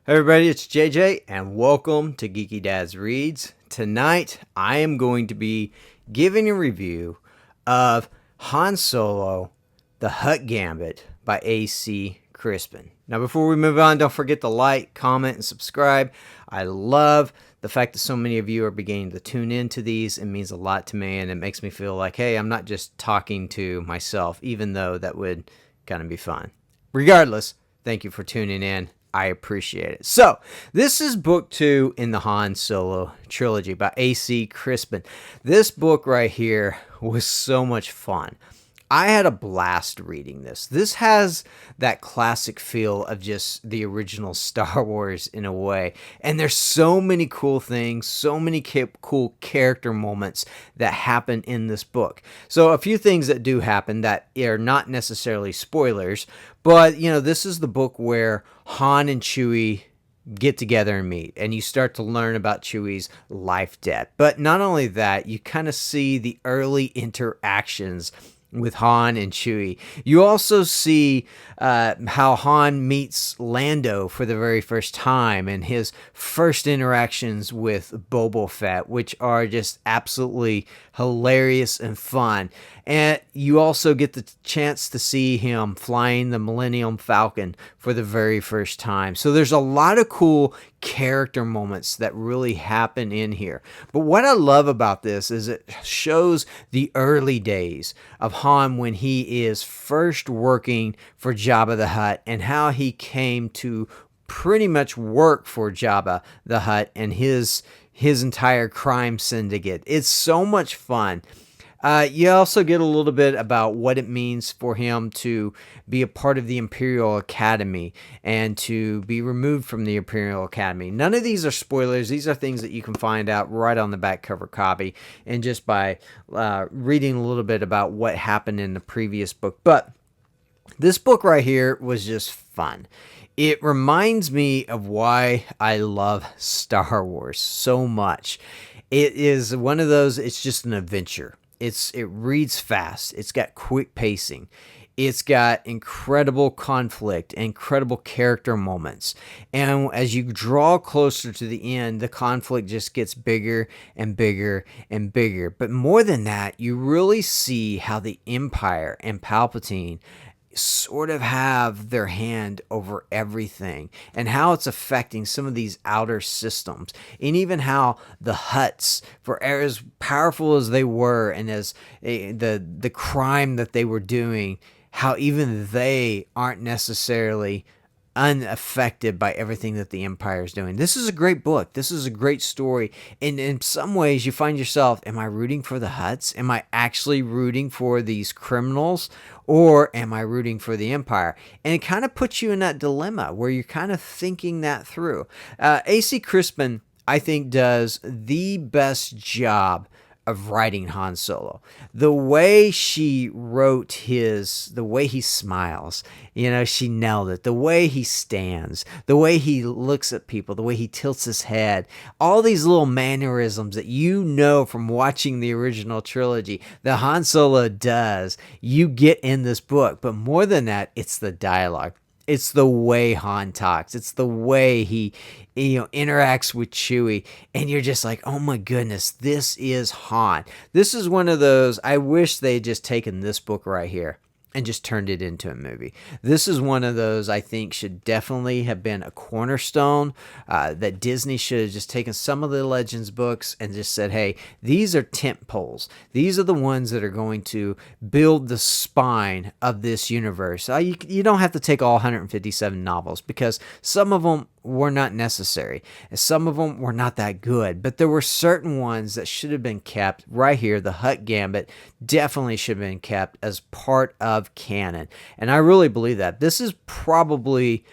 Hey everybody, it's JJ, and welcome to Geeky Dad's Reads. Tonight, I am going to be giving a review of Han Solo, The Hutt Gambit by A.C. Crispin. Now, before we move on, don't forget to like, comment, and subscribe. I love the fact that so many of you are beginning to tune into these. It means a lot to me, and it makes me feel like, hey, I'm not just talking to myself, even though that would kind of be fun. Regardless, thank you for tuning in. I appreciate it. So, this is book 2 in the Han Solo trilogy by A.C. Crispin. This book right here was so much fun. I had a blast reading this. This has that classic feel of just the original Star Wars in a way. And there's so many cool things, so many cool character moments that happen in this book. So a few things that do happen that are not necessarily spoilers, but this is the book where Han and Chewie get together and meet, and you start to learn about Chewie's life debt. But not only that, you kind of see the early interactions with Han and Chewie. You also see how Han meets Lando for the very first time and his first interactions with Boba Fett, which are just absolutely hilarious and fun. And you also get the chance to see him flying the Millennium Falcon for the very first time. So there's a lot of cool character moments that really happen in here. But what I love about this is it shows the early days of Han when he is first working for Jabba the Hutt and how he came to pretty much work for Jabba the Hutt and his entire crime syndicate. It's so much fun. You also get a little bit about what it means for him to be a part of the Imperial Academy and to be removed from the Imperial Academy. None of these are spoilers. These are things that you can find out right on the back cover copy and just by reading a little bit about what happened in the previous book. But this book right here was just fun. It reminds me of why I love Star Wars so much. It is one of those, it's just an adventure. It reads fast. It's got quick pacing. It's got incredible conflict, incredible character moments. And as you draw closer to the end, the conflict just gets bigger and bigger and bigger. But more than that, you really see how the Empire and Palpatine sort of have their hand over everything and how it's affecting some of these outer systems, and even how the Hutts, for as powerful as they were and as the crime that they were doing, how even they aren't necessarily unaffected by everything that the Empire is doing. This is a great book. This is a great story. And in some ways, you find yourself, am I rooting for the Hutts? Am I actually rooting for these criminals? Or am I rooting for the Empire? And it kind of puts you in that dilemma where you're kind of thinking that through. A.C. Crispin, I think, does the best job of writing Han Solo. The way she wrote the way he smiles, she nailed it. The way he stands, the way he looks at people, the way he tilts his head, all these little mannerisms that from watching the original trilogy that Han Solo does, you get in this book. But more than that, it's the dialogue. It's the way Han talks. It's the way he interacts with Chewie. And you're just like, oh my goodness, this is Han. This is one of those, I wish they had just taken this book right here and just turned it into a movie. This is one of those I think should definitely have been a cornerstone, that Disney should have just taken some of the Legends books and just said, hey, these are tent poles. These are the ones that are going to build the spine of this universe. You don't have to take all 157 novels because some of them were not necessary. Some of them were not that good, but there were certain ones that should have been kept right here. The Hutt Gambit definitely should have been kept as part of canon. And I really believe that. This is probably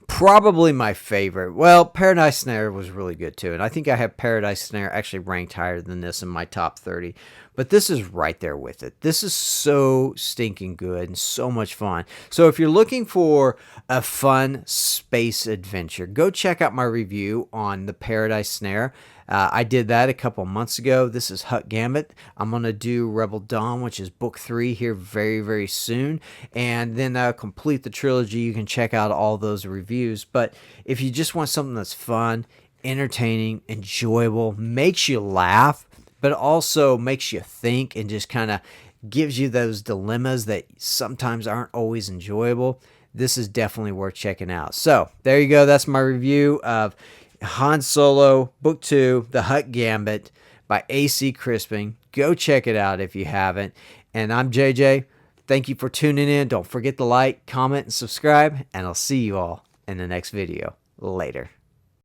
my favorite. Well, Paradise Snare was really good too. And I think I have Paradise Snare actually ranked higher than this in my top 30. but this is right there with it. This is so stinking good and so much fun. So if you're looking for a fun space adventure, go check out my review on the Paradise Snare. I did that a couple months ago. This is Hutt Gambit. I'm going to do Rebel Dawn, which is book 3 here very, very soon. And then complete the trilogy. You can check out all those reviews. But if you just want something that's fun, entertaining, enjoyable, makes you laugh, but also makes you think and just kind of gives you those dilemmas that sometimes aren't always enjoyable, this is definitely worth checking out. So there you go. That's my review of Han Solo Book 2, The Hutt Gambit by A.C. Crispin. Go check it out if you haven't. And I'm JJ. Thank you for tuning in. Don't forget to like, comment, and subscribe. And I'll see you all in the next video. Later.